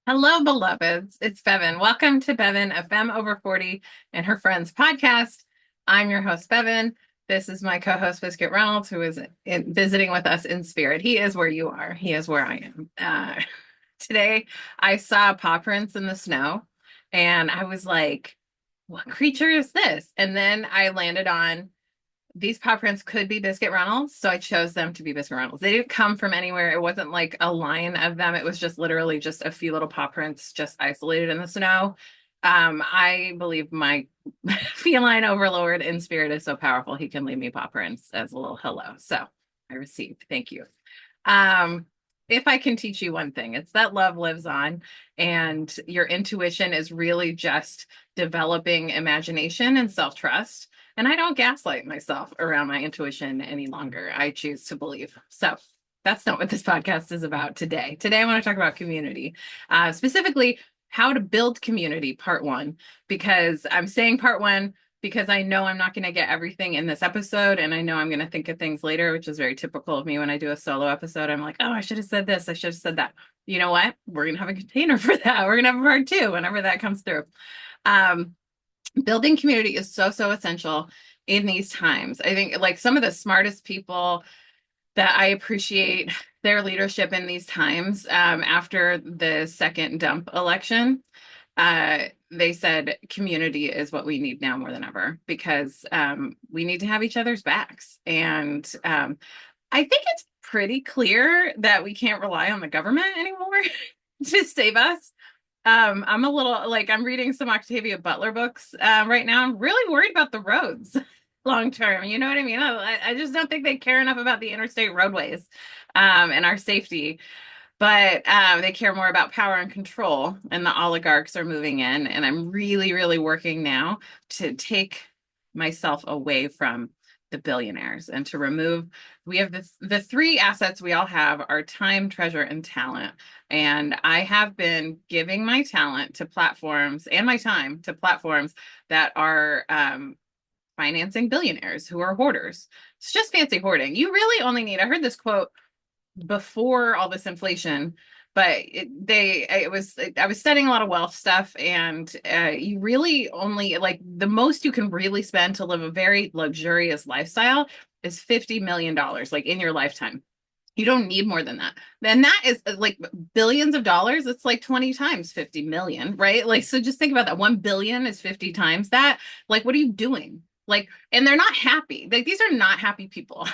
Hello, beloveds. It's Bevin. Welcome to Bevin, a femme over 40 and her friends podcast. I'm your host, Bevin. This is my co-host, Biscuit Reynolds, who is visiting with us in spirit. He is where you are. He is where I am. Today, I saw paw prints in the snow, and I was like, what creature is this? And then I landed on these paw prints could be Biscuit Reynolds, so I chose them to be Biscuit Reynolds. They didn't come from anywhere. It wasn't like a line of them. It was just literally just a few little paw prints just isolated in the snow. I believe my feline overlord in spirit is so powerful he can leave me paw prints as a little hello. So I received. Thank you. Um, if I can teach you one thing, it's that love lives on, and your intuition is really just developing imagination and self-trust. And I don't gaslight myself around my intuition any longer. I choose to believe. So that's not what this podcast is about today. Today, I want to talk about community, specifically how to build community, part one, because I'm saying part one because I know I'm not going to get everything in this episode. And I know I'm going to think of things later, which is very typical of me when I do a solo episode. I'm like, oh, I should have said this. I should have said that. You know what? We're going to have a container for that. We're going to have a part two whenever that comes through. Um, Building community is so essential in these times. I think like some of the smartest people that I appreciate their leadership in these times, after the second dump election, they said community is what we need now more than ever, because we need to have each other's backs. And I think it's pretty clear that we can't rely on the government anymore to save us. I'm a little like I'm reading some Octavia Butler books right now. I'm really worried about the roads long term. You know what I mean? I just don't think they care enough about the interstate roadways and our safety. But they care more about power and control, and the oligarchs are moving in. And I'm really working now to take myself away from the billionaires and to remove. We have the three assets we all have are time, treasure, and talent. And I have been giving my talent to platforms and my time to platforms that are financing billionaires who are hoarders. It's just fancy hoarding. You really only need, I heard this quote before all this inflation, but I was studying a lot of wealth stuff, and you really only like the most you can really spend to live a very luxurious lifestyle is $50 million, like in your lifetime. You don't need more than that. Then that is like billions of dollars. It's like 20 times 50 million, right? Like, so just think about that. 1 billion is 50 times that. Like, what are you doing? Like, and they're not happy. Like, these are not happy people.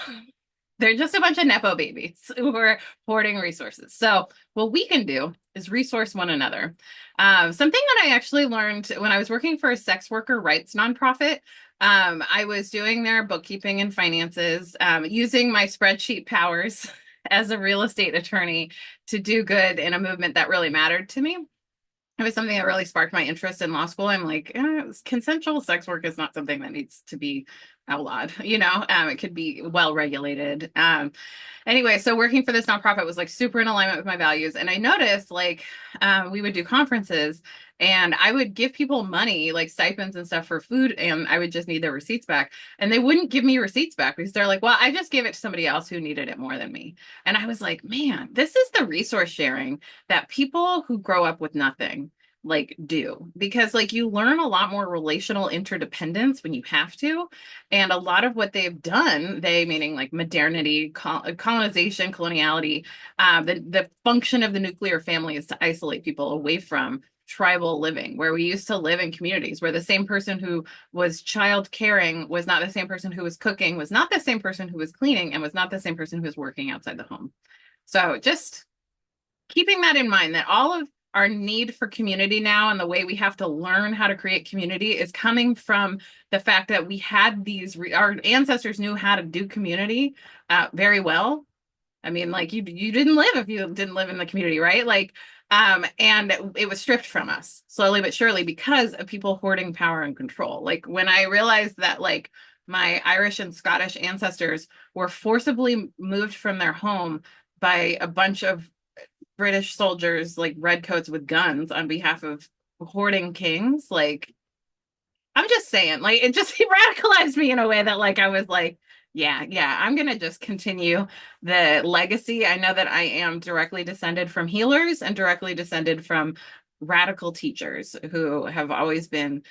They're just a bunch of Nepo babies who are hoarding resources. So what we can do is resource one another. Something that I actually learned when I was working for a sex worker rights nonprofit. I was doing their bookkeeping and finances, using my spreadsheet powers as a real estate attorney to do good in a movement that really mattered to me. It was something that really sparked my interest in law school. I'm like, consensual sex work is not something that needs to be outlawed, you know. It could be well regulated. Anyway, so working for this nonprofit was like super in alignment with my values. And I noticed like we would do conferences and I would give people money, like stipends and stuff for food, and I would just need their receipts back. And they wouldn't give me receipts back because they're like, well, I just gave it to somebody else who needed it more than me. And I was like, man, this is the resource sharing that people who grow up with nothing like do, because like you learn a lot more relational interdependence when you have to. And a lot of what they've done, they meaning like modernity, colonization, coloniality, the function of the nuclear family is to isolate people away from tribal living, where we used to live in communities where the same person who was child caring was not the same person who was cooking, was not the same person who was cleaning, and was not the same person who was working outside the home. So just keeping that in mind, that all of our need for community now and the way we have to learn how to create community is coming from the fact that we had these, our ancestors knew how to do community very well. I mean, like you didn't live if you didn't live in the community, right? Like, and it was stripped from us slowly but surely because of people hoarding power and control. Like when I realized that like my Irish and Scottish ancestors were forcibly moved from their home by a bunch of British soldiers, like redcoats with guns on behalf of hoarding kings, like I'm just saying, like it just it radicalized me in a way that like I was like, Yeah. I'm going to just continue the legacy. I know that I am directly descended from healers and directly descended from radical teachers who have always been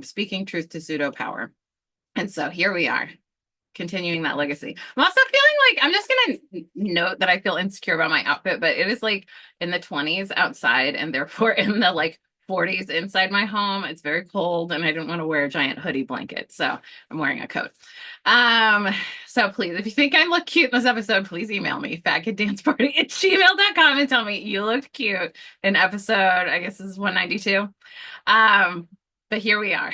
speaking truth to pseudo power. And so here we are, continuing that legacy. I'm also feeling like I'm just gonna note that I feel insecure about my outfit, but it is like in the 20s outside and therefore in the like 40s inside my home. It's very cold and I don't want to wear a giant hoodie blanket. So I'm wearing a coat. Um, so please, if you think I look cute in this episode, please email me, fatkiddanceparty@gmail.com and tell me you looked cute in episode, I guess this is 192. But here we are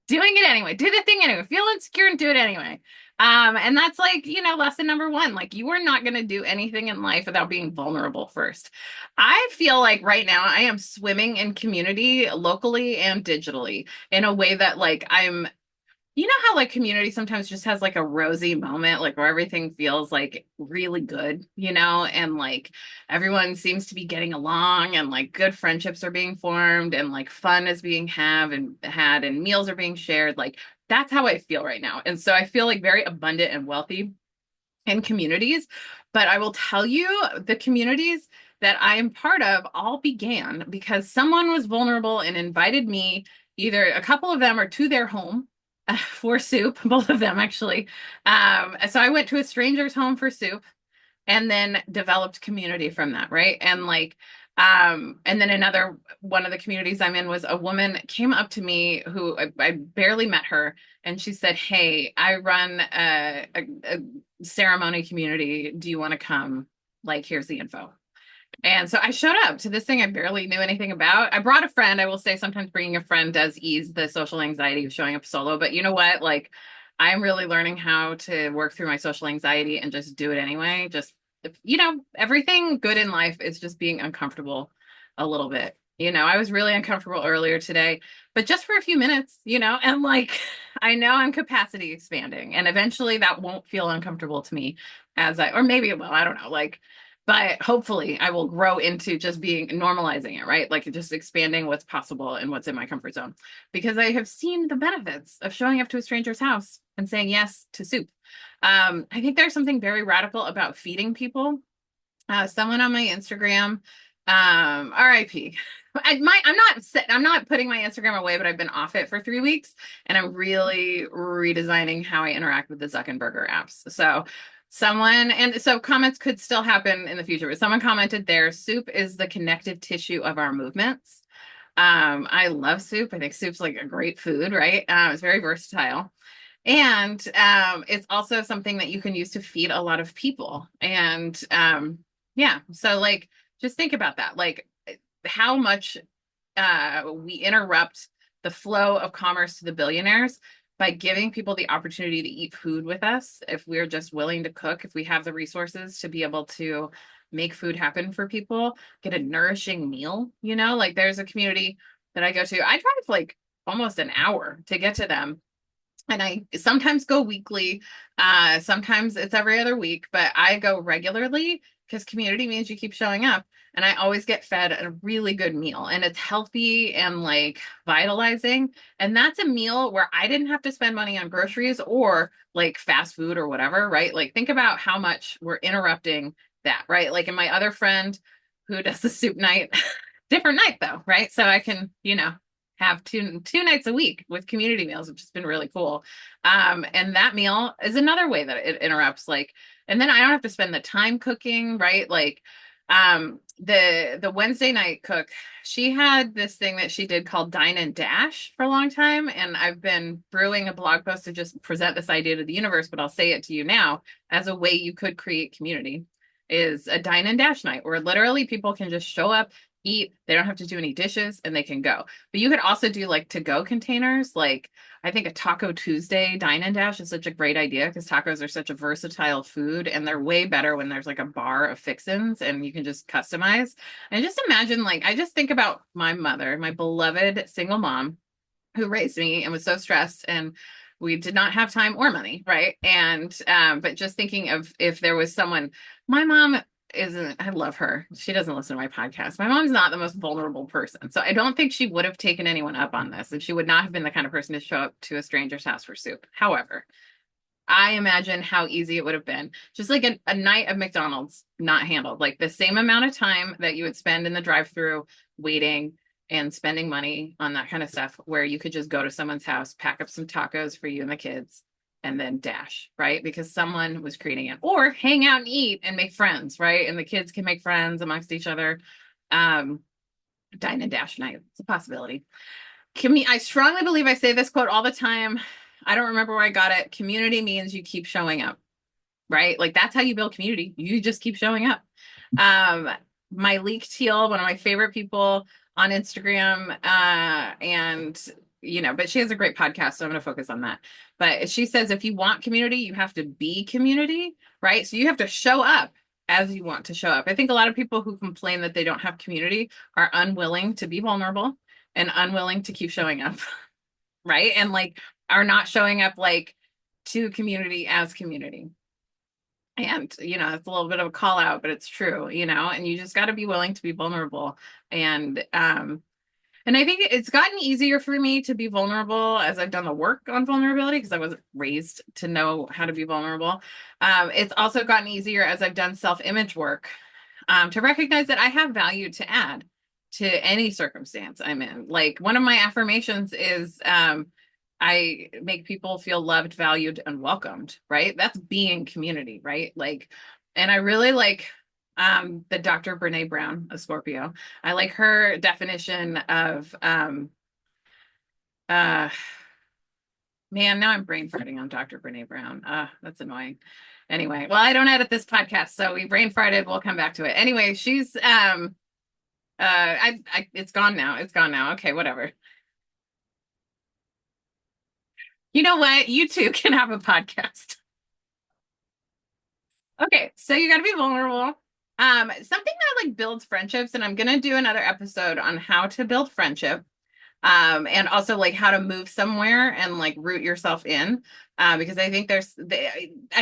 doing it anyway. Do the thing anyway. Feel insecure and do it anyway. And that's like, lesson number one. Like you are not going to do anything in life without being vulnerable first. I feel like right now I am swimming in community locally and digitally in a way that like how like community sometimes just has like a rosy moment, like where everything feels like really good, and like everyone seems to be getting along and like good friendships are being formed and like fun is being had and meals are being shared. Like that's how I feel right now. And so I feel like very abundant and wealthy in communities. But I will tell you, the communities that I am part of all began because someone was vulnerable and invited me, either a couple of them or to their home for soup, both of them actually. So I went to a stranger's home for soup and then developed community from that, right? And and then another one of the communities I'm in was a woman came up to me who I barely met her, and she said, "Hey, I run a ceremony community. Do you want to come? Like, here's the info." And so I showed up to this thing I barely knew anything about. I brought a friend. I will say sometimes bringing a friend does ease the social anxiety of showing up solo. But you know what? Like, I'm really learning how to work through my social anxiety and just do it anyway. Just, everything good in life is just being uncomfortable a little bit. I was really uncomfortable earlier today, but just for a few minutes, and like, I know I'm capacity expanding and eventually that won't feel uncomfortable to me or maybe it will, I don't know. Like, but hopefully I will grow into just being normalizing it, right? Like just expanding what's possible and what's in my comfort zone because I have seen the benefits of showing up to a stranger's house and saying yes to soup. I think there's something very radical about feeding people. Someone on my Instagram, RIP. I'm not putting my Instagram away, but I've been off it for 3 weeks and I'm really redesigning how I interact with the Zuckerberger apps. So comments could still happen in the future, but someone commented there, soup is the connective tissue of our movements. I love soup. I think soup's like a great food, right? It's very versatile. And it's also something that you can use to feed a lot of people. And yeah, so like just think about that. Like how much we interrupt the flow of commerce to the billionaires by giving people the opportunity to eat food with us. If we're just willing to cook, if we have the resources to be able to make food happen for people, get a nourishing meal, like there's a community that I go to. I drive like almost an hour to get to them. And I sometimes go weekly, sometimes it's every other week, but I go regularly because community means you keep showing up. And I always get fed a really good meal and it's healthy and like vitalizing. And that's a meal where I didn't have to spend money on groceries or like fast food or whatever, right? Like think about how much we're interrupting that, right? Like, and my other friend who does the soup night, different night though, right? So I can, have two nights a week with community meals, which has been really cool. And that meal is another way that it interrupts, like, and then I don't have to spend the time cooking, right? Like, the Wednesday night cook, she had this thing that she did called Dine and Dash for a long time. And I've been brewing a blog post to just present this idea to the universe, but I'll say it to you now as a way you could create community is a Dine and Dash night where literally people can just show up, eat, they don't have to do any dishes and they can go. But you could also do like to go containers. Like I think a Taco Tuesday Dine and Dash is such a great idea because tacos are such a versatile food and they're way better when there's like a bar of fixins and you can just customize. And just imagine, like, I just think about my mother, my beloved single mom who raised me and was so stressed and we did not have time or money, right? And but just thinking of if there was someone, my mom isn't, I love her. She doesn't listen to my podcast. My mom's not the most vulnerable person. So I don't think she would have taken anyone up on this. And she would not have been the kind of person to show up to a stranger's house for soup. However, I imagine how easy it would have been. Just like a night of McDonald's not handled, like the same amount of time that you would spend in the drive-through waiting and spending money on that kind of stuff, where you could just go to someone's house, pack up some tacos for you and the kids, and then dash, right? Because someone was creating it. Or hang out and eat and make friends, right? And the kids can make friends amongst each other. Um, Dine and dash night. It's a possibility. I strongly believe, I say this quote all the time. I don't remember where I got it. Community means you keep showing up, right? Like that's how you build community. You just keep showing up. Um, my leak teal, one of my favorite people on Instagram, and but she has a great podcast, so I'm going to focus on that. But she says, if you want community, you have to be community, right? So you have to show up as you want to show up. I think a lot of people who complain that they don't have community are unwilling to be vulnerable and unwilling to keep showing up, right? And like are not showing up like to community as community. And it's a little bit of a call out, but it's true, and you just got to be willing to be vulnerable. And I think it's gotten easier for me to be vulnerable as I've done the work on vulnerability, because I wasn't raised to know how to be vulnerable. It's also gotten easier as I've done self-image work, to recognize that I have value to add to any circumstance I'm in. Like one of my affirmations is, I make people feel loved, valued, and welcomed, right? That's being community, right? Like, and I really like the Dr. Brene Brown, a Scorpio. I like her definition of uh man, now I'm brain farting on Dr. Brene Brown. That's annoying. Anyway, well, I don't edit this podcast, so we brain farted. We'll come back to it. Anyway, she's it's gone now. It's gone now. Okay, whatever. You know what? You too can have a podcast. Okay, so you got to be vulnerable. Something that like builds friendships, and I'm gonna do another episode on how to build friendship, and also like how to move somewhere and like root yourself in, because I think I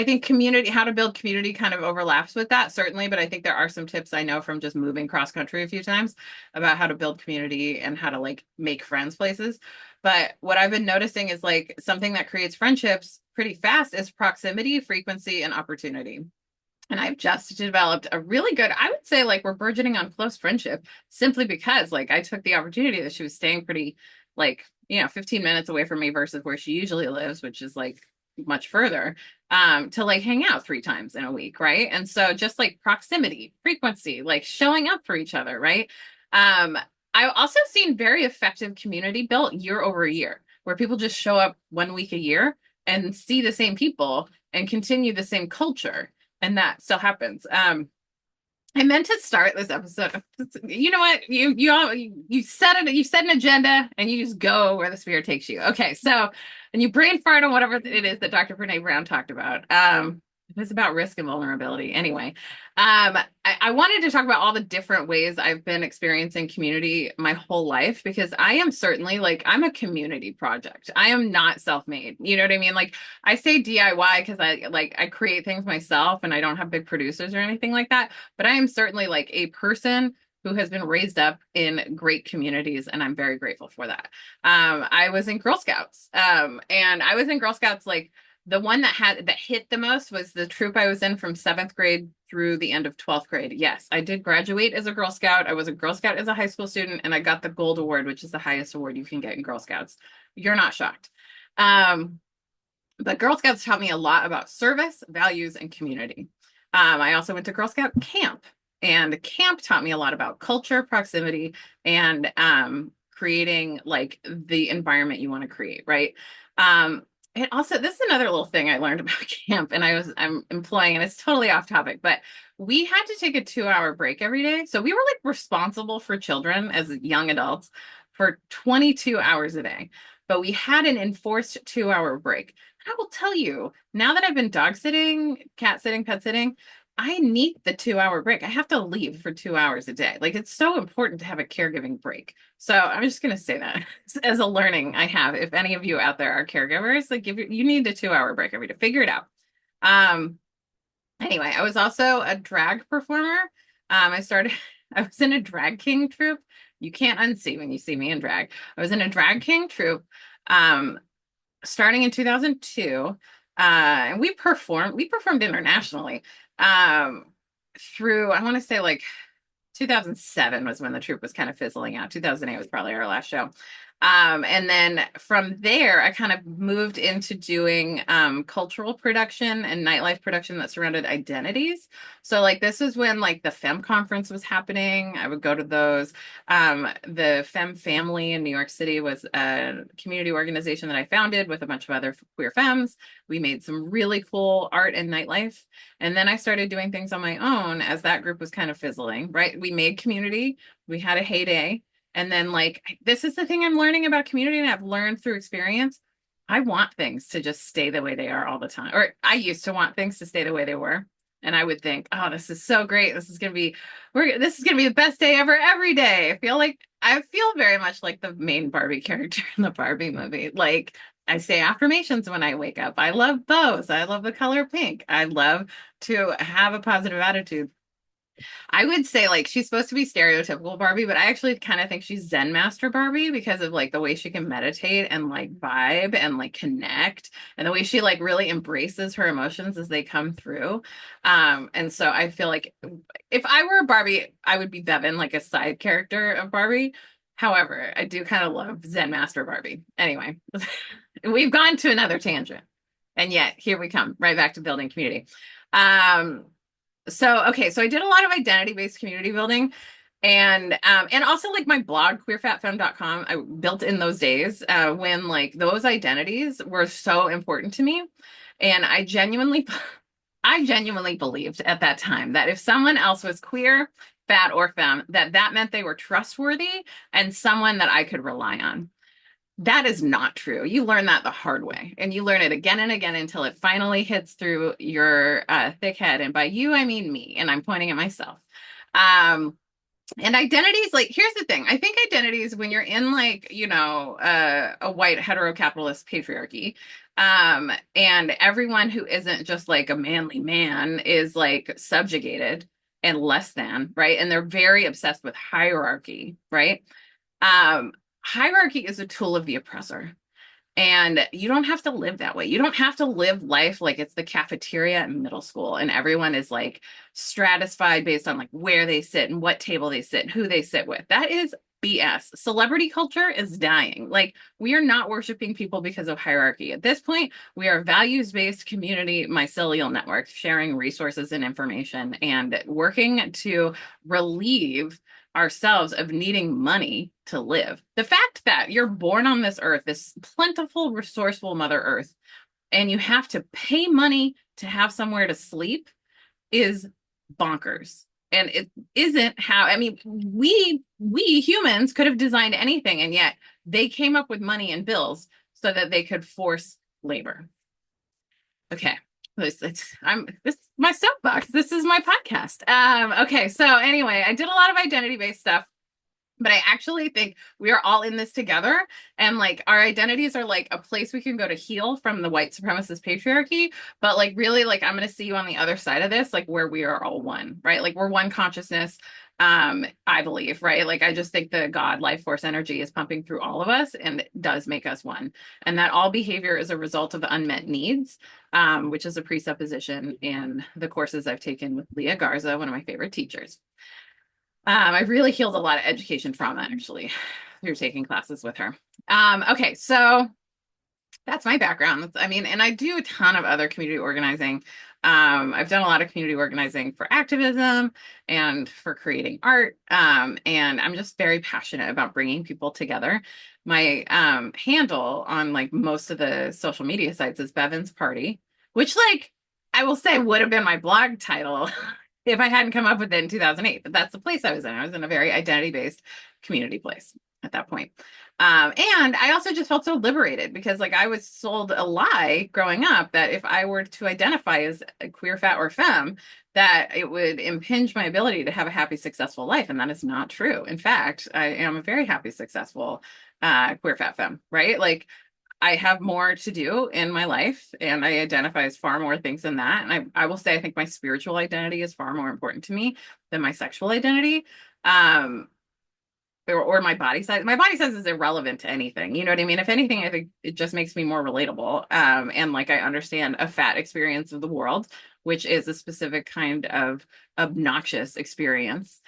think community, how to build community kind of overlaps with that, certainly, but I think there are some tips I know from just moving cross country a few times about how to build community and how to like make friends places. But what I've been noticing is like something that creates friendships pretty fast is proximity, frequency, and opportunity. And I've just developed a really good, I would say like we're burgeoning on close friendship, simply because like I took the opportunity that she was staying pretty like, 15 minutes away from me versus where she usually lives, which is like much further, to like hang out 3 times in a week, right? And so just like proximity, frequency, like showing up for each other, right? Um, I've also seen very effective community built year over year, where people just show up 1 week a year and see the same people and continue the same culture, and that still happens. I meant to start this episode. You know what? You set it. You set an agenda, and you just go where the spirit takes you. Okay, so and you brain fart on whatever it is that Dr. Brene Brown talked about. It was about risk and vulnerability. Anyway, I wanted to talk about all the different ways I've been experiencing community my whole life, because I am certainly like I'm a community project. I am not self-made. You know what I mean? Like I say DIY because I create things myself and I don't have big producers or anything like that. But I am certainly like a person who has been raised up in great communities, and I'm very grateful for that. I was in Girl Scouts, and I was in Girl Scouts like the one that hit the most was the troop I was in from 7th grade through the end of 12th grade. Yes, I did graduate as a Girl Scout. I was a Girl Scout as a high school student, and I got the Gold Award, which is the highest award you can get in Girl Scouts. You're not shocked. But Girl Scouts taught me a lot about service, values, and community. I also went to Girl Scout camp, and camp taught me a lot about culture, proximity, and creating like the environment you want to create, right? And also, this is another little thing I learned about camp, and I'm employing, and it's totally off topic, but we had to take a 2-hour break every day. So we were like responsible for children as young adults for 22 hours a day, but we had an enforced 2-hour break. I will tell you, now that I've been dog sitting, cat sitting, pet sitting, I need the 2-hour break. I have to leave for 2 hours a day. Like it's so important to have a caregiving break. So I'm just going to say that as a learning I have. If any of you out there are caregivers, like you need a 2-hour break every day. Figure it out. Anyway, I was also a drag performer. I was in a drag king troupe. You can't unsee when you see me in drag. I was in a drag king troupe, starting in 2002. And we performed internationally, um, through, I want to say like 2007 was when the troupe was kind of fizzling out. 2008 was probably our last show. And then from there, I kind of moved into doing cultural production and nightlife production that surrounded identities. So like this is when like the Femme conference was happening. I would go to those. The Femme Family in New York City was a community organization that I founded with a bunch of other queer femmes. We made some really cool art and nightlife. And then I started doing things on my own as that group was kind of fizzling, right? We made community, we had a heyday. And then, like, this is the thing I'm learning about community, and I've learned through experience. I want things to just stay the way they are all the time. Or I used to want things to stay the way they were. And I would think, oh, this is so great. This is gonna be the best day ever every day. I feel very much like the main Barbie character in the Barbie movie. Like I say affirmations when I wake up. I love bows. I love the color pink. I love to have a positive attitude. I would say like she's supposed to be stereotypical Barbie, but I actually kind of think she's Zen Master Barbie because of like the way she can meditate and like vibe and like connect and the way she like really embraces her emotions as they come through. And so I feel like if I were a Barbie, I would be Bevin, like a side character of Barbie. However, I do kind of love Zen Master Barbie. Anyway, we've gone to another tangent. And yet here we come right back to building community. Um, so I did a lot of identity-based community building and also like my blog queerfatfemme.com I built in those days when like those identities were so important to me. And I genuinely believed at that time that if someone else was queer, fat or femme, that meant they were trustworthy and someone that I could rely on. That is not true. You learn that the hard way, and you learn it again and again until it finally hits through your thick head. And by you, I mean me, and I'm pointing at myself. Um, and identities, like, here's the thing. I think identities, when you're in like, a white heterocapitalist patriarchy, and everyone who isn't just like a manly man is like subjugated and less than, right? And they're very obsessed with hierarchy, right? Um, Hierarchy is a tool of the oppressor. And you don't have to live that way. You don't have to live life like it's the cafeteria in middle school and everyone is like stratified based on like where they sit and what table they sit and who they sit with. That is BS. Celebrity culture is dying. Like we are not worshiping people because of hierarchy. At this point, we are values-based community mycelial networks sharing resources and information and working to relieve ourselves of needing money to live. The fact that you're born on this earth, this plentiful, resourceful Mother Earth, and you have to pay money to have somewhere to sleep is bonkers. And it isn't how, I mean, we humans could have designed anything, and yet they came up with money and bills so that they could force labor. Okay. This my soapbox. This is my podcast. Okay, so anyway, I did a lot of identity-based stuff, but I actually think we are all in this together. And like our identities are like a place we can go to heal from the white supremacist patriarchy. But like really, like I'm gonna see you on the other side of this, like where we are all one, right? Like we're one consciousness. I believe, right? Like I just think the God life force energy is pumping through all of us and it does make us one. And that all behavior is a result of unmet needs, which is a presupposition in the courses I've taken with Leah Garza, one of my favorite teachers. I've really healed a lot of education trauma actually through taking classes with her. Okay, so that's my background. I mean, and I do a ton of other community organizing. I've done a lot of community organizing for activism and for creating art. And I'm just very passionate about bringing people together. My handle on like most of the social media sites is Bevin's Party, which like I will say would have been my blog title if I hadn't come up with it in 2008. But that's the place I was in. I was in a very identity-based community place at that point. And I also just felt so liberated because like I was sold a lie growing up that if I were to identify as a queer, fat, or femme, that it would impinge my ability to have a happy, successful life. And that is not true. In fact, I am a very happy, successful queer, fat, femme, right? Like I have more to do in my life and I identify as far more things than that. And I will say, I think my spiritual identity is far more important to me than my sexual identity. Um, or my body size. My body size is irrelevant to anything. You know what I mean? If anything, I think it just makes me more relatable. And like I understand a fat experience of the world, which is a specific kind of obnoxious experience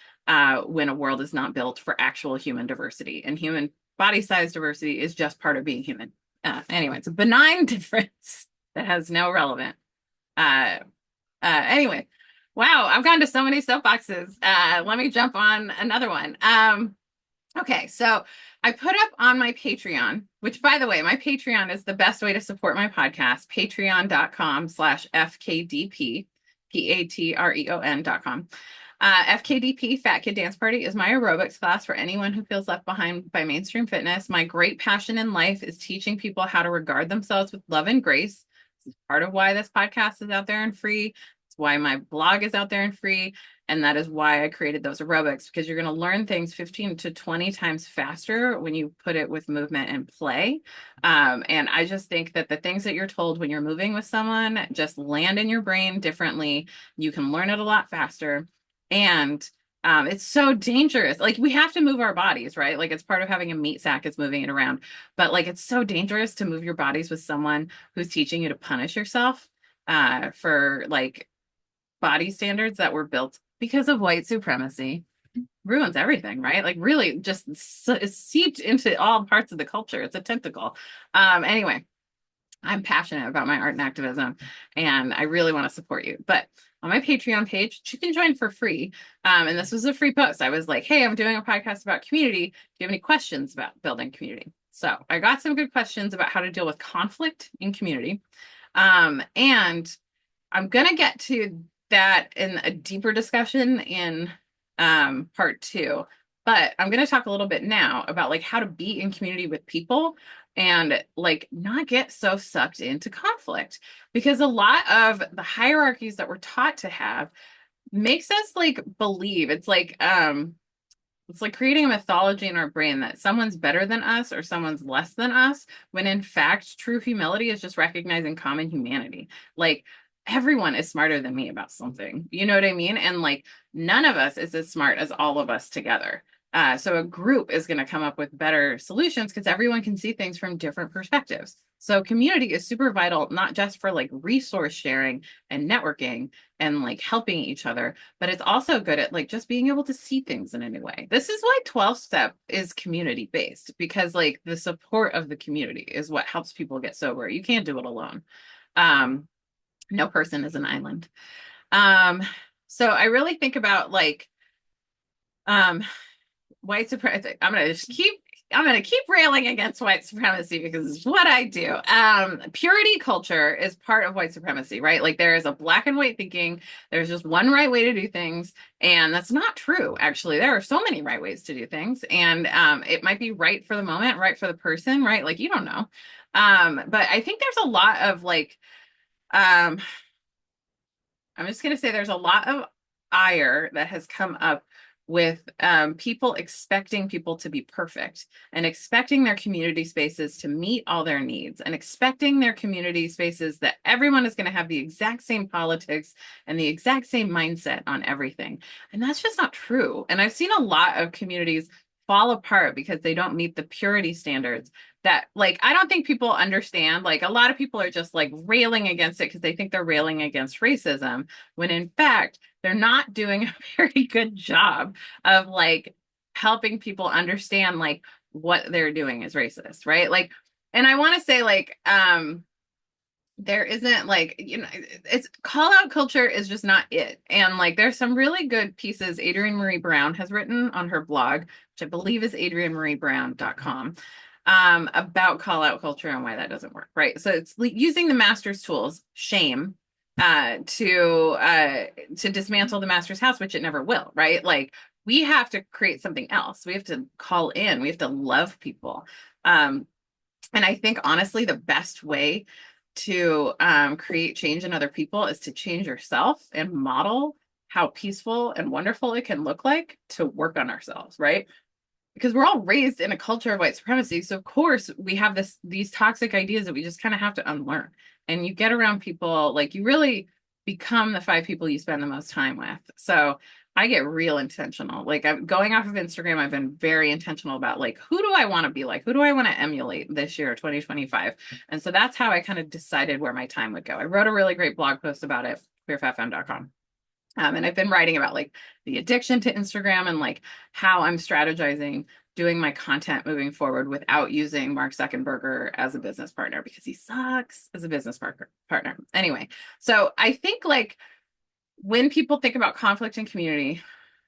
when a world is not built for actual human diversity. And human body size diversity is just part of being human. Anyway, it's a benign difference that has no relevant. Uh, anyway, wow, I've gone to so many soapboxes. Let me jump on another one. Okay, so I put up on my Patreon, which by the way, my Patreon is the best way to support my podcast, patreon.com/FKDP, Patreon.com. FKDP, Fat Kid Dance Party, is my aerobics class for anyone who feels left behind by mainstream fitness. My great passion in life is teaching people how to regard themselves with love and grace. This is part of why this podcast is out there and free. It's why my blog is out there and free. And that is why I created those aerobics, because you're going to learn things 15 to 20 times faster when you put it with movement and play. And I just think that the things that you're told when you're moving with someone just land in your brain differently. You can learn it a lot faster. And it's so dangerous. Like we have to move our bodies, right? Like it's part of having a meat sack is moving it around. But like it's so dangerous to move your bodies with someone who's teaching you to punish yourself for like body standards that were built because of white supremacy. Ruins everything, right? Like really just seeped into all parts of the culture. It's a tentacle. Anyway, I'm passionate about my art and activism, and I really want to support you. But on my Patreon page, you can join for free. And this was a free post. I was like, hey, I'm doing a podcast about community. Do you have any questions about building community? So I got some good questions about how to deal with conflict in community. And I'm going to get to that in a deeper discussion in part 2. But I'm going to talk a little bit now about like how to be in community with people and like not get so sucked into conflict, because a lot of the hierarchies that we're taught to have makes us like believe it's like creating a mythology in our brain that someone's better than us or someone's less than us, when in fact true humility is just recognizing common humanity. Like everyone is smarter than me about something, you know what I mean? And like none of us is as smart as all of us together. So a group is going to come up with better solutions because everyone can see things from different perspectives. So community is super vital, not just for like resource sharing and networking and like helping each other, but it's also good at like just being able to see things in a new way. This is why 12-step is community based, because like the support of the community is what helps people get sober. You can't do it alone. No person is an island. So I really think about like white supremacy. I'm gonna keep railing against white supremacy because it's what I do. Purity culture is part of white supremacy, right? Like there is a black and white thinking. There's just one right way to do things, and that's not true. Actually, there are so many right ways to do things, and it might be right for the moment, right for the person, right? Like you don't know. But I think there's a lot of like, I'm just gonna say there's a lot of ire that has come up with people expecting people to be perfect and expecting their community spaces to meet all their needs and expecting their community spaces that everyone is going to have the exact same politics and the exact same mindset on everything. And that's just not true. And I've seen a lot of communities fall apart because they don't meet the purity standards that like I don't think people understand. Like a lot of people are just like railing against it because they think they're railing against racism, when in fact they're not doing a very good job of like helping people understand like what they're doing is racist, right? Like, and I want to say like there isn't like, you know, it's call out culture is just not it. And like there's some really good pieces Adrienne Marie Brown has written on her blog, which I believe is adriennemariebrown.com, about call out culture and why that doesn't work, right? So it's using the master's tools, shame, to dismantle the master's house, which it never will, right? Like we have to create something else. We have to call in, we have to love people. And I think honestly, the best way to create change in other people is to change yourself and model how peaceful and wonderful it can look like to work on ourselves, right? Because we're all raised in a culture of white supremacy. So of course we have these toxic ideas that we just kind of have to unlearn. And you get around people, like you really become the 5 people you spend the most time with. So I get real intentional. Like I'm going off of Instagram, I've been very intentional about like who do I want to be like? Who do I want to emulate this year, 2025? And so that's how I kind of decided where my time would go. I wrote a really great blog post about it, queerfatfemme.com. And I've been writing about like the addiction to Instagram and like how I'm strategizing doing my content moving forward without using Mark Zuckerberg as a business partner because he sucks as a business partner. Anyway, so I think like when people think about conflict in community,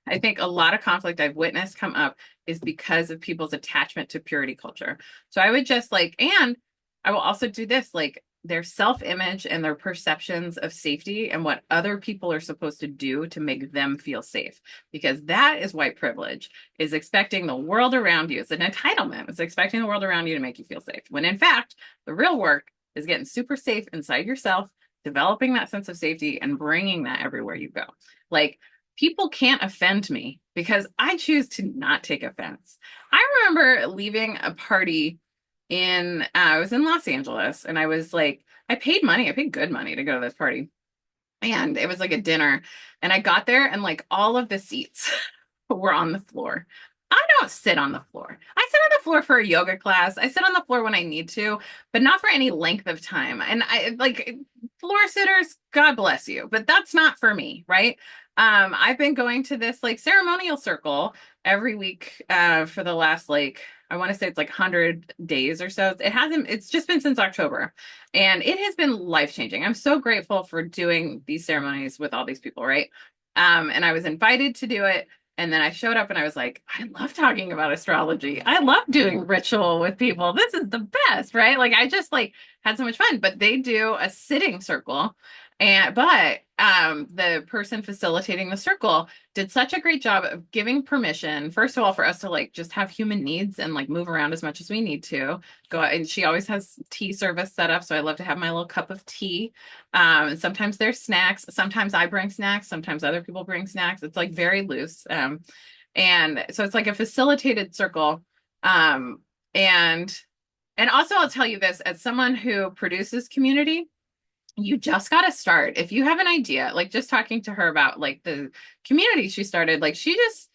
I think a lot of conflict I've witnessed come up is because of people's attachment to purity culture. So I would just like, and I will also do this, like their self-image and their perceptions of safety and what other people are supposed to do to make them feel safe. Because that is white privilege, is expecting the world around you. It's an entitlement. It's expecting the world around you to make you feel safe. When in fact, the real work is getting super safe inside yourself, developing that sense of safety and bringing that everywhere you go. Like people can't offend me because I choose to not take offense. I remember leaving a party I was in Los Angeles and I was like, I paid money, I paid good money to go to this party. And it was like a dinner. And I got there and like all of the seats were on the floor. I don't sit on the floor. I sit on the floor for a yoga class. I sit on the floor when I need to, but not for any length of time. And I like floor sitters, God bless you, but that's not for me, right? I've been going to this like ceremonial circle every week for the last like I want to say it's like 100 days or so. It's just been since October. And it has been life-changing. I'm so grateful for doing these ceremonies with all these people, right? And I was invited to do it. And then I showed up and I was like, I love talking about astrology. I love doing ritual with people. This is the best, right? Like I just like had so much fun. But they do a sitting circle. But the person facilitating the circle did such a great job of giving permission, first of all, for us to like just have human needs and like move around as much as we need to go. And she always has tea service set up. So I love to have my little cup of tea. And sometimes there's snacks. Sometimes I bring snacks. Sometimes other people bring snacks. It's like very loose. And so it's like a facilitated circle. Um, and and also I'll tell you this, as someone who produces community, you just got to start. If you have an idea, like just talking to her about like the community she started, like she's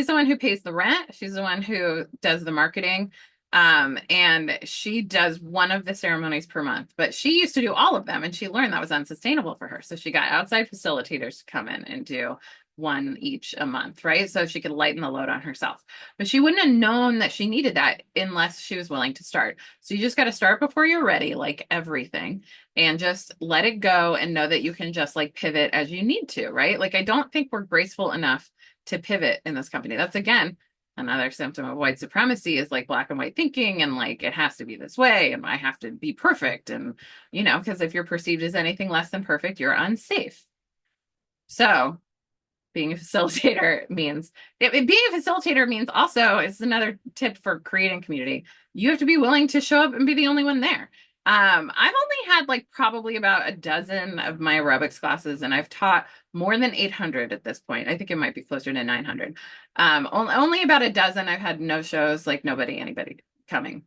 the one who pays the rent. She's the one who does the marketing. And she does one of the ceremonies per month, but she used to do all of them and she learned that was unsustainable for her. So she got outside facilitators to come in and do one each a month, right? So she could lighten the load on herself. But she wouldn't have known that she needed that unless she was willing to start. So you just got to start before you're ready, like everything, and just let it go and know that you can just like pivot as you need to, right? Like I don't think we're graceful enough to pivot in this company. That's again another symptom of white supremacy is like black and white thinking and like it has to be this way and I have to be perfect and because if you're perceived as anything less than perfect, you're unsafe. So being a facilitator means also, it's another tip for creating community. You have to be willing to show up and be the only one there. I've only had like probably about a dozen of my aerobics classes and I've taught more than 800 at this point. I think it might be closer to 900. Only about a dozen I've had no shows, like anybody coming,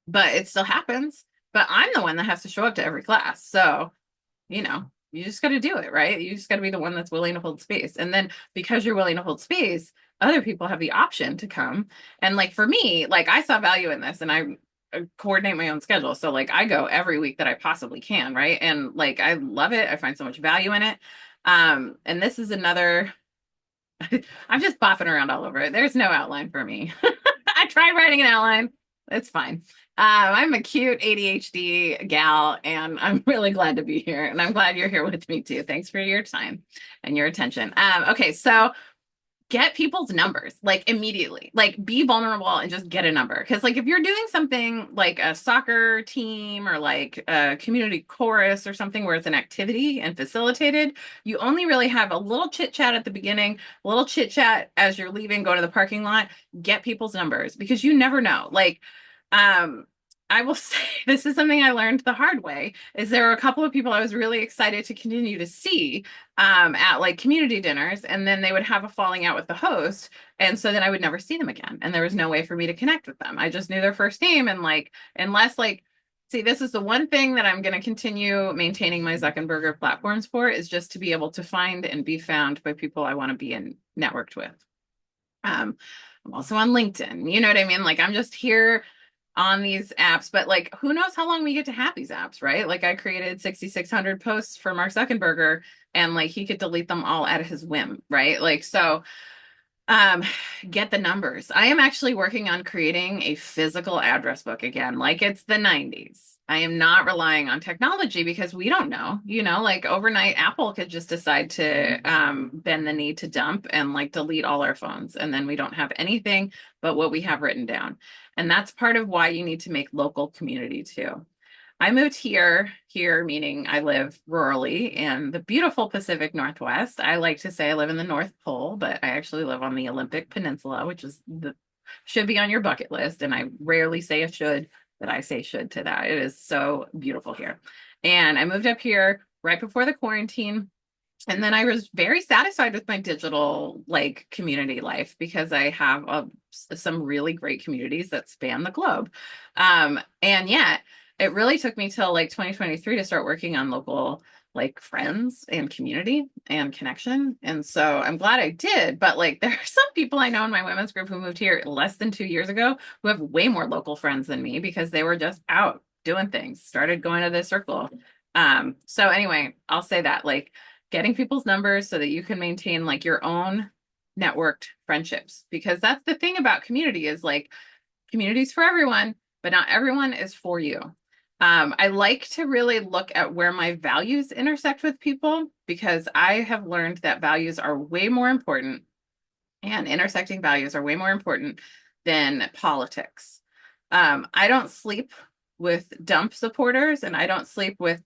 but it still happens. But I'm the one that has to show up to every class. So, you just got to do it, right? You just got to be the one that's willing to hold space. And then because you're willing to hold space, other people have the option to come. And like for me, like I saw value in this and I coordinate my own schedule. So like I go every week that I possibly can, right? And like I love it. I find so much value in it. And this is another I'm just bopping around all over it. There's no outline for me. I tried writing an outline. It's fine. I'm a cute ADHD gal, and I'm really glad to be here. And I'm glad you're here with me too. Thanks for your time and your attention. Okay, so get people's numbers like immediately, like be vulnerable and just get a number. Because like if you're doing something like a soccer team or like a community chorus or something where it's an activity and facilitated, you only really have a little chit chat at the beginning, a little chit chat as you're leaving, go to the parking lot, get people's numbers because you never know. Like, I will say this is something I learned the hard way is there were a couple of people I was really excited to continue to see at like community dinners, and then they would have a falling out with the host. And so then I would never see them again. And there was no way for me to connect with them. I just knew their first name. And like, unless like See, this is the one thing that I'm going to continue maintaining my Zuckerberger platforms for, is just to be able to find and be found by people I want to be in networked with. I'm also on LinkedIn. You know what I mean? Like I'm just here on these apps, but like who knows how long we get to have these apps, right? Like I created 6,600 posts for Mark Zuckerberger and like he could delete them all at his whim, right? Like so um, get the numbers. I am actually working on creating a physical address book again, like it's the 90s. I am not relying on technology because we don't know, like overnight Apple could just decide to bend the knee to dump and like delete all our phones. And then we don't have anything but what we have written down. And that's part of why you need to make local community too. I moved here meaning I live rurally in the beautiful Pacific Northwest. I like to say I live in the North Pole, but I actually live on the Olympic Peninsula, which is should be on your bucket list. And I rarely say a should, but I say should to that. It is so beautiful here. And I moved up here right before the quarantine. And then I was very satisfied with my digital like community life because I have some really great communities that span the globe. And yet it really took me till like 2023 to start working on local like friends and community and connection. And so I'm glad I did. But like there are some people I know in my women's group who moved here less than 2 years ago who have way more local friends than me because they were just out doing things, started going to the circle. So anyway, I'll say that like getting people's numbers so that you can maintain like your own networked friendships, because that's the thing about community is like communities for everyone, but not everyone is for you. I like to really look at where my values intersect with people because I have learned that values are way more important and intersecting values are way more important than politics. I don't sleep with dump supporters and I don't sleep with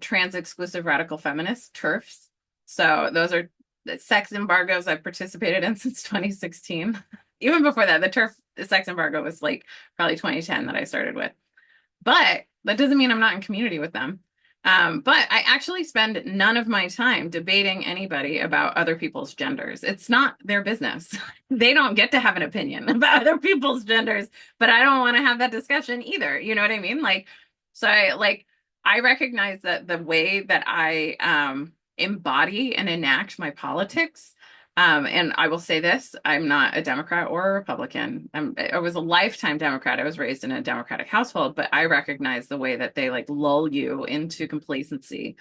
trans exclusive radical feminist TERFs. So those are the sex embargoes I've participated in since 2016. Even before that, the TERF sex embargo was like probably 2010 that I started with. But that doesn't mean I'm not in community with them. But I actually spend none of my time debating anybody about other people's genders. It's not their business. They don't get to have an opinion about other people's genders, but I don't want to have that discussion either. You know what I mean? I recognize that the way that I embody and enact my politics, and I will say this, I'm not a Democrat or a Republican. I was a lifetime Democrat. I was raised in a Democratic household, but I recognize the way that they like lull you into complacency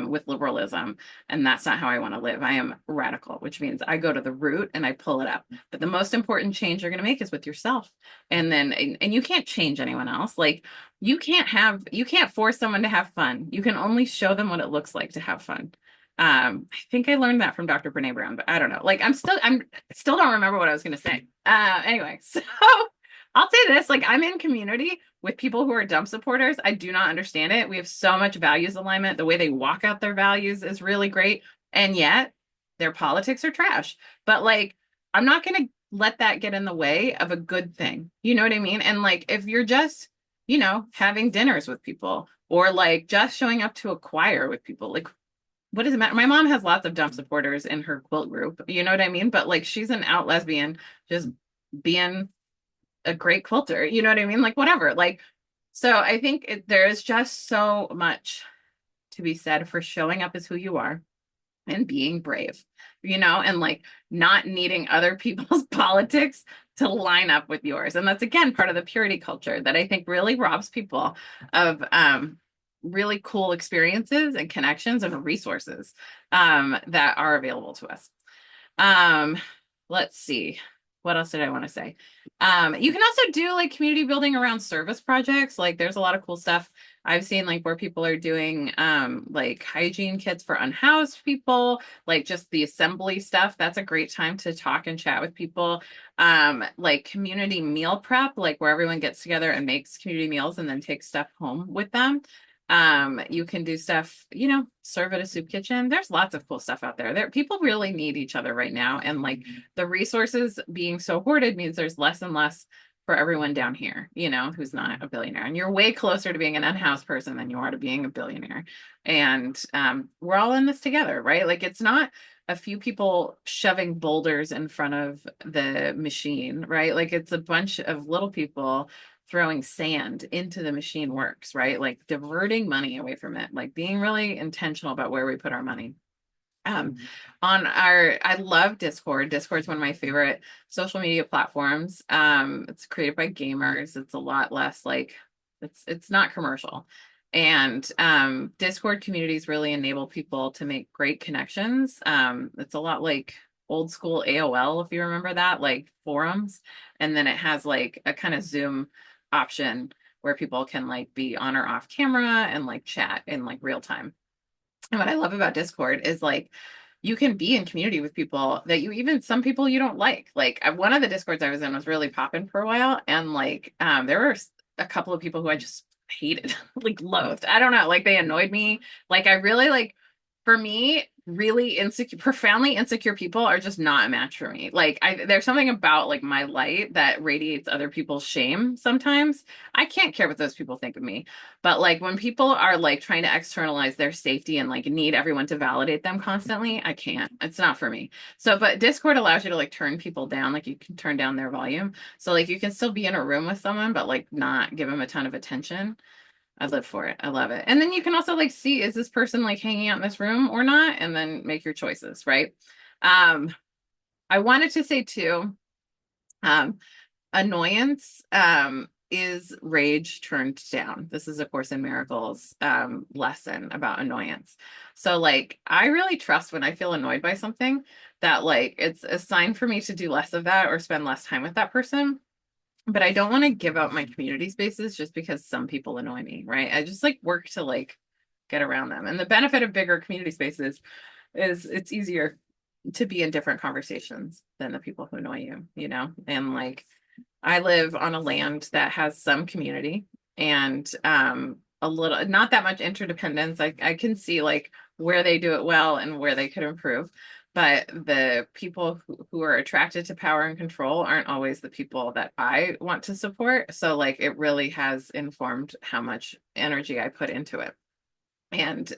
with liberalism. And that's not how I want to live. I am radical, which means I go to the root and I pull it up. But the most important change you're going to make is with yourself. And you can't change anyone else. Like you can't force someone to have fun. You can only show them what it looks like to have fun. I think I learned that from Dr. Brene Brown, but I don't know. Like I'm still don't remember what I was going to say. Anyway, so I'll say this, like I'm in community with people who are dump supporters. I do not understand it. We have so much values alignment. The way they walk out their values is really great. And yet their politics are trash. But like, I'm not going to let that get in the way of a good thing. You know what I mean? And like, if you're just, having dinners with people or like just showing up to a choir with people, like what does it matter? My mom has lots of dump supporters in her quilt group. You know what I mean? But like she's an out lesbian, just being a great quilter. You know what I mean? Like whatever. Like, so I think there is just so much to be said for showing up as who you are and being brave, and like not needing other people's politics to line up with yours. And that's again part of the purity culture that I think really robs people of really cool experiences and connections and resources that are available to us. Let's see. What else did I want to say? You can also do like community building around service projects. Like there's a lot of cool stuff I've seen like where people are doing like hygiene kits for unhoused people, like just the assembly stuff. That's a great time to talk and chat with people. Like community meal prep, like where everyone gets together and makes community meals and then takes stuff home with them. You can do stuff, serve at a soup kitchen. There's lots of cool stuff out there. People really need each other right now. And like the resources being so hoarded means there's less and less for everyone down here, who's not a billionaire. And you're way closer to being an unhoused person than you are to being a billionaire. And we're all in this together, right? Like it's not a few people shoving boulders in front of the machine, right? Like it's a bunch of little people throwing sand into the machine works, right? Like diverting money away from it, like being really intentional about where we put our money. I love Discord. Discord's one of my favorite social media platforms. It's created by gamers. It's a lot less like it's not commercial. And Discord communities really enable people to make great connections. It's a lot like old school AOL, if you remember that, like forums. And then it has like a kind of Zoom option where people can like be on or off camera and like chat in like real time. And what I love about Discord is like you can be in community with people that you even some people you don't like. Like one of the Discords I was in was really popping for a while, and like there were a couple of people who I just hated, like loathed. I don't know, like they annoyed me. Like I really like for me, really insecure, profoundly insecure people are just not a match for me. Like there's something about like my light that radiates other people's shame sometimes. I can't care what those people think of me. But like when people are like trying to externalize their safety and like need everyone to validate them constantly, I can't. It's not for me. So, but Discord allows you to like turn people down, like you can turn down their volume. So like you can still be in a room with someone, but like not give them a ton of attention. I live for it. I love it. And then you can also like see, is this person like hanging out in this room or not? And then make your choices, right? I wanted to say too, annoyance is rage turned down. This is a Course in Miracles lesson about annoyance. So like I really trust when I feel annoyed by something that like it's a sign for me to do less of that or spend less time with that person. But I don't want to give up my community spaces just because some people annoy me, right? I just like work to like get around them. And the benefit of bigger community spaces is it's easier to be in different conversations than the people who annoy you, you know? And like I live on a land that has some community and a little not that much interdependence. I can see like where they do it well and where they could improve. But the people who are attracted to power and control aren't always the people that I want to support. So like it really has informed how much energy I put into it. And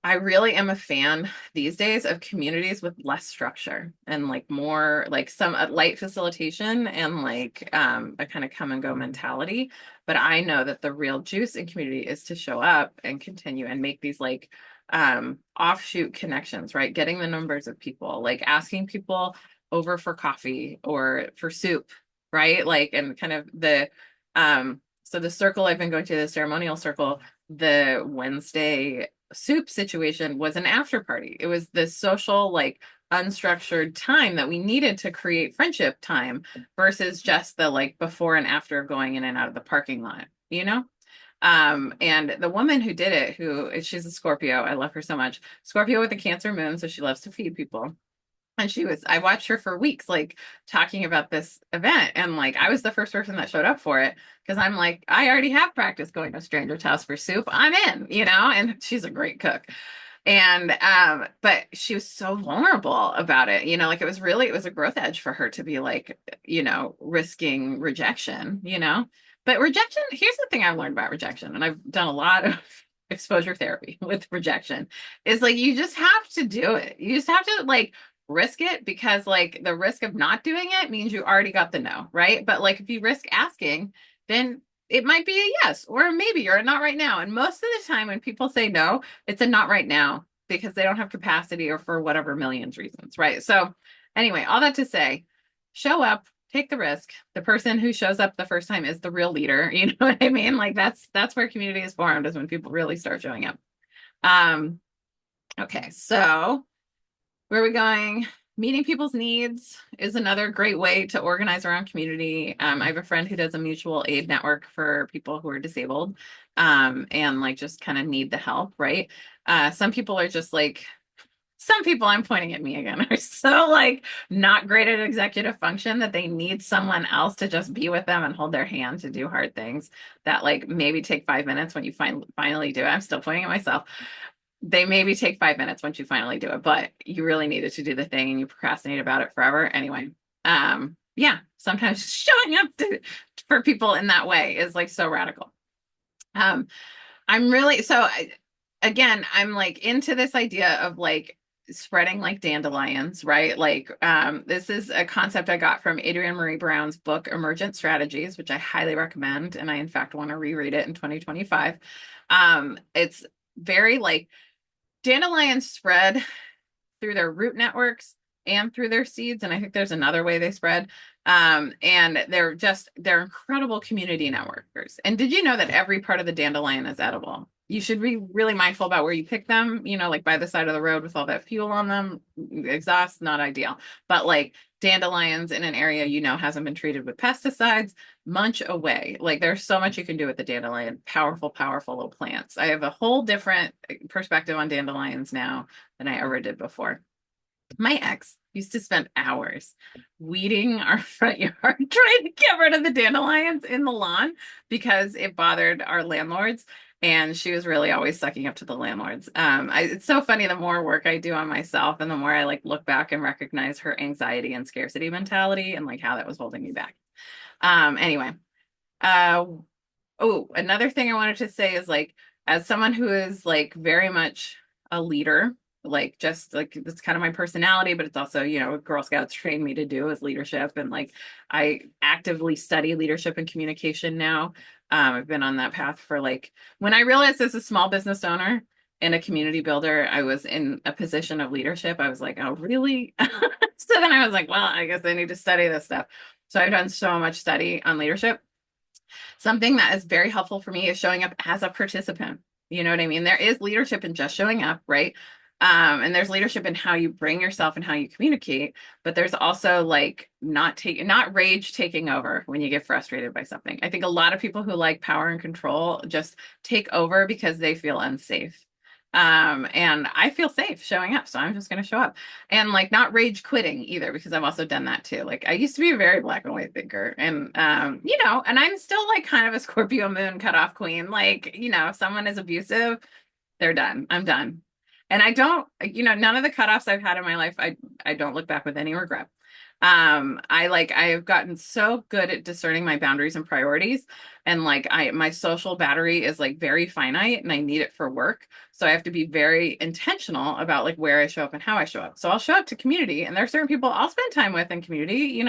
I really am a fan these days of communities with less structure and like more like some light facilitation and like a kind of come and go mentality. But I know that the real juice in community is to show up and continue and make these like offshoot connections, right? Getting the numbers of people, like asking people over for coffee or for soup, right? Like and kind of the so the circle I've been going to, the ceremonial circle, the Wednesday soup situation was an after party. It was the social, like unstructured time that we needed to create friendship time versus just the like before and after going in and out of the parking lot, you know? And the woman who did it, she's a Scorpio. I love her so much. Scorpio with a Cancer moon, so she loves to feed people. And I watched her for weeks, like talking about this event. And like, I was the first person that showed up for it because I'm like, I already have practice going to stranger's house for soup. I'm in, you know, and she's a great cook. And, but she was so vulnerable about it, you know, like it was a growth edge for her to be like, you know, risking rejection, you know, but rejection, here's the thing I've learned about rejection. And I've done a lot of exposure therapy with rejection is like, you just have to do it. You just have to like, risk it because like the risk of not doing it means you already got the no, right? But like if you risk asking, then it might be a yes or a maybe or a not right now. And most of the time when people say no, it's a not right now because they don't have capacity or for whatever millions reasons, right? So anyway, all that to say, show up, take the risk. The person who shows up the first time is the real leader. You know what I mean? Like that's where community is formed is when people really start showing up. Okay, so where are we going? Meeting people's needs is another great way to organize around community. I have a friend who does a mutual aid network for people who are disabled and like just kind of need the help, right? Some people are just like, some people, I'm pointing at me again, are so like not great at executive function that they need someone else to just be with them and hold their hand to do hard things that like maybe take 5 minutes when you finally do it. I'm still pointing at myself. They maybe take 5 minutes once you finally do it, but you really needed to do the thing and you procrastinate about it forever. Anyway, yeah, sometimes showing up for people in that way is like so radical. I'm really, again, I'm like into this idea of like spreading like dandelions, right? Like this is a concept I got from Adrienne Marie Brown's book Emergent Strategies, which I highly recommend, and I in fact want to reread it in 2025. It's very like dandelions spread through their root networks and through their seeds. And I think there's another way they spread. And they're incredible community networkers. And did you know that every part of the dandelion is edible? You should be really mindful about where you pick them, like by the side of the road with all that fuel on them, exhaust, not ideal. But like dandelions in an area hasn't been treated with pesticides, munch away. Like there's so much you can do with the dandelion. Powerful, powerful little plants. I have a whole different perspective on dandelions now than I ever did before. My ex used to spend hours weeding our front yard trying to get rid of the dandelions in the lawn because it bothered our landlords. And she was really always sucking up to the landlords. It's so funny. The more work I do on myself and the more I like look back and recognize her anxiety and scarcity mentality and like how that was holding me back. Anyway, another thing I wanted to say is like, as someone who is like very much a leader, like just like that's kind of my personality, but it's also, what Girl Scouts trained me to do is leadership. And like I actively study leadership and communication now. I've been on that path for like when I realized as a small business owner and a community builder, I was in a position of leadership. I was like, oh, really? So then I was like, well, I guess I need to study this stuff. So I've done so much study on leadership. Something that is very helpful for me is showing up as a participant. You know what I mean? There is leadership in just showing up, right? And there's leadership in how you bring yourself and how you communicate, but there's also like not rage taking over when you get frustrated by something. I think a lot of people who like power and control just take over because they feel unsafe. And I feel safe showing up, so I'm just going to show up and like not rage quitting either, because I've also done that too. Like I used to be a very black and white thinker and, and I'm still like kind of a Scorpio moon cutoff queen. Like, if someone is abusive, they're done. I'm done. And I don't, none of the cutoffs I've had in my life, I don't look back with any regret. I have gotten so good at discerning my boundaries and priorities. And like my social battery is like very finite and I need it for work. So I have to be very intentional about like where I show up and how I show up. So I'll show up to community and there are certain people I'll spend time with in community,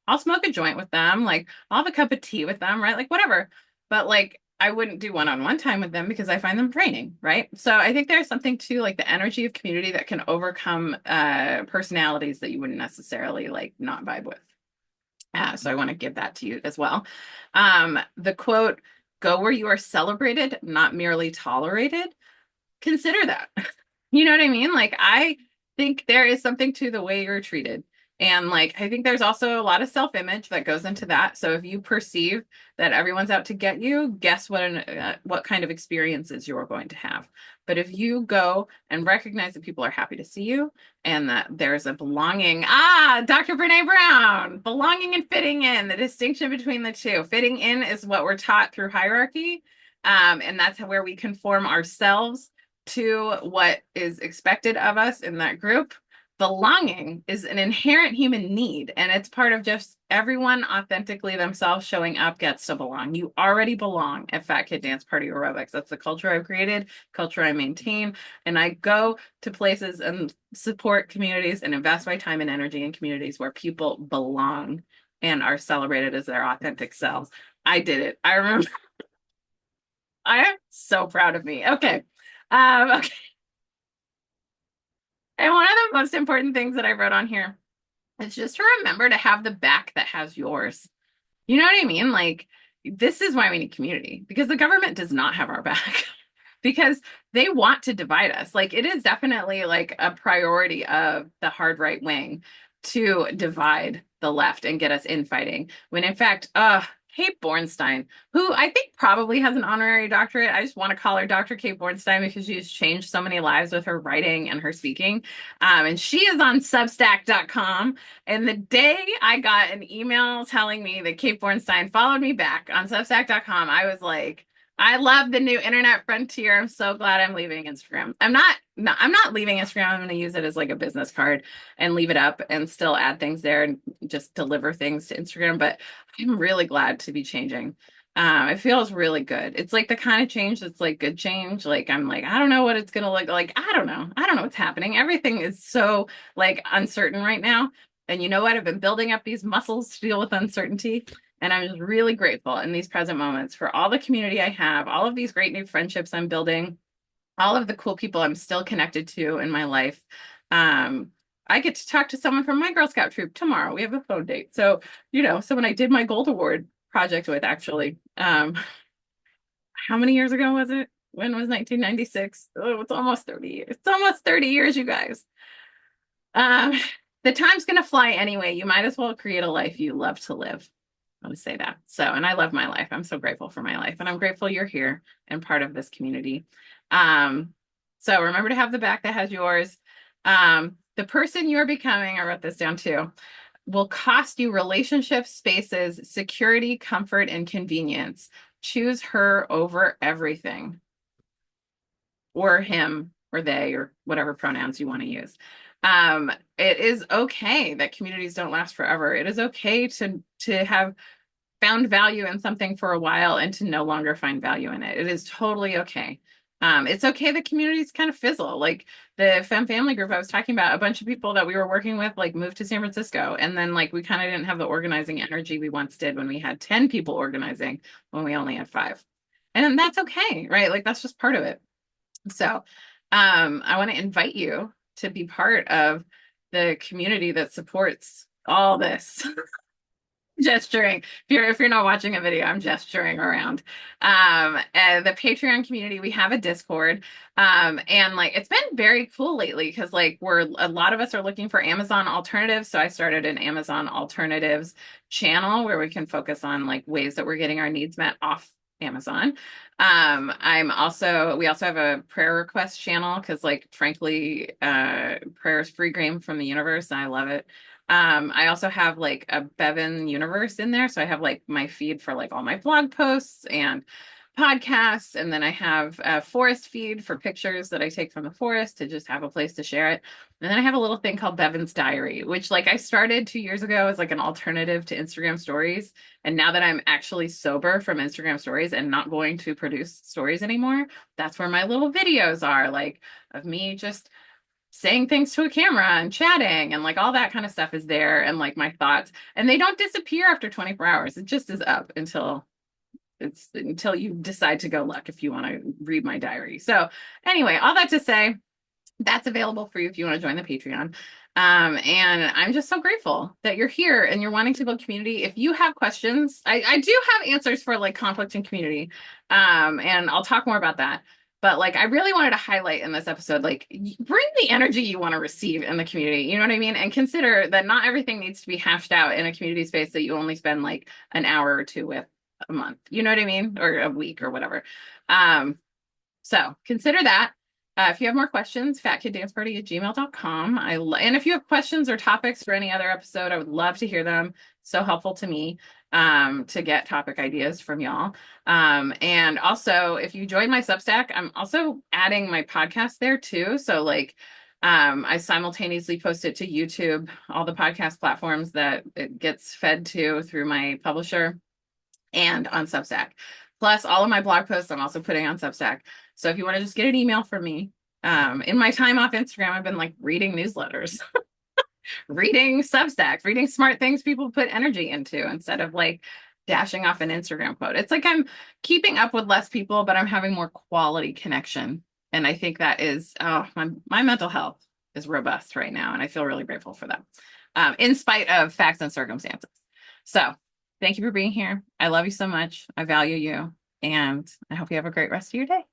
I'll smoke a joint with them, like I'll have a cup of tea with them, right? Like whatever. But like I wouldn't do one-on-one time with them because I find them draining, right? So I think there's something to like the energy of community that can overcome personalities that you wouldn't necessarily like not vibe with. So I want to give that to you as well. The quote, "Go where you are celebrated, not merely tolerated." Consider that. You know what I mean? Like I think there is something to the way you're treated. And like I think there's also a lot of self-image that goes into that. So if you perceive that everyone's out to get you, guess what kind of experiences you're going to have. But if you go and recognize that people are happy to see you and that there's a belonging, Dr. Brene Brown, belonging and fitting in, the distinction between the two. Fitting in is what we're taught through hierarchy. And that's where we conform ourselves to what is expected of us in that group. Belonging is an inherent human need, and it's part of just everyone authentically themselves showing up gets to belong. You already belong at Fat Kid Dance Party Aerobics. That's the culture I've created, culture I maintain, and I go to places and support communities and invest my time and energy in communities where people belong and are celebrated as their authentic selves. I did it. I remember. I am so proud of me. Okay. Okay. And one of the most important things that I wrote on here is just to remember to have the back that has yours. You know what I mean? Like, this is why we need community, because the government does not have our back because they want to divide us. Like, it is definitely like a priority of the hard right wing to divide the left and get us infighting. When in fact, Kate Bornstein, who I think probably has an honorary doctorate. I just want to call her Dr. Kate Bornstein because she's changed so many lives with her writing and her speaking. And she is on Substack.com. And the day I got an email telling me that Kate Bornstein followed me back on Substack.com, I was like, I love the new internet frontier. I'm so glad I'm leaving Instagram. I'm not leaving Instagram. I'm going to use it as like a business card and leave it up and still add things there and just deliver things to Instagram. But I'm really glad to be changing. It feels really good. It's like the kind of change that's like good change. Like I'm like, I don't know what it's gonna look like. I don't know. I don't know what's happening. Everything is so like uncertain right now. And you know what? I've been building up these muscles to deal with uncertainty. And I'm just really grateful in these present moments for all the community I have, all of these great new friendships I'm building, all of the cool people I'm still connected to in my life. Um, I get to talk to someone from my Girl Scout troop tomorrow. We have a phone date. So, someone I did my Gold Award project with actually. How many years ago was it? When was 1996? Oh, it's almost 30 years. It's almost 30 years, you guys. Um, the time's gonna fly anyway. You might as well create a life you love to live. I would say that. So, and I love my life. I'm so grateful for my life, and I'm grateful you're here and part of this community. Um, so remember to have the back that has yours. The person you're becoming, I wrote this down too, will cost you relationships, spaces, security, comfort, and convenience. Choose her over everything, or him, or they, or whatever pronouns you want to use. It is okay that communities don't last forever. It is okay to have found value in something for a while and to no longer find value in it. It is totally okay. It's okay that communities kind of fizzle. Like the Femme Family group I was talking about, a bunch of people that we were working with like moved to San Francisco. And then like we kind of didn't have the organizing energy we once did when we had 10 people organizing when we only had 5. And that's okay, right? Like that's just part of it. So I want to invite you to be part of the community that supports all this. Gesturing. If you're not watching a video, I'm gesturing around. And the Patreon community, we have a Discord. And like it's been very cool lately because like a lot of us are looking for Amazon alternatives. So I started an Amazon alternatives channel where we can focus on like ways that we're getting our needs met off Amazon. We also have a prayer request channel because like frankly, prayer is free game from the universe, and I love it. I also have like a Bevin universe in there. So I have like my feed for like all my blog posts and podcasts. And then I have a forest feed for pictures that I take from the forest to just have a place to share it. And then I have a little thing called Bevin's Diary, which like I started 2 years ago as like an alternative to Instagram stories. And now that I'm actually sober from Instagram stories and not going to produce stories anymore, that's where my little videos are like of me just saying things to a camera and chatting and like all that kind of stuff is there, and like my thoughts, and they don't disappear after 24 hours. It just is up until you decide to go look if you want to read my diary. So anyway, all that to say, that's available for you if you want to join the Patreon. And I'm just so grateful that you're here and you're wanting to build community. If you have questions, I do have answers for like conflict and community. And I'll talk more about that. But like, I really wanted to highlight in this episode, like bring the energy you want to receive in the community. You know what I mean? And consider that not everything needs to be hashed out in a community space that you only spend like an hour or two with a month. You know what I mean? Or a week or whatever. So consider that. If you have more questions, fatkiddanceparty@gmail.com. And if you have questions or topics for any other episode, I would love to hear them. So helpful to me to get topic ideas from y'all. And also, if you join my Substack, I'm also adding my podcast there too. So like I simultaneously post it to YouTube, all the podcast platforms that it gets fed to through my publisher, and on Substack. Plus all of my blog posts I'm also putting on Substack. So if you want to just get an email from me, in my time off Instagram, I've been like reading newsletters, reading Substacks, reading smart things people put energy into instead of like dashing off an Instagram quote. It's like I'm keeping up with less people, but I'm having more quality connection. And I think that is, my mental health is robust right now. And I feel really grateful for that, in spite of facts and circumstances. So thank you for being here. I love you so much. I value you. And I hope you have a great rest of your day.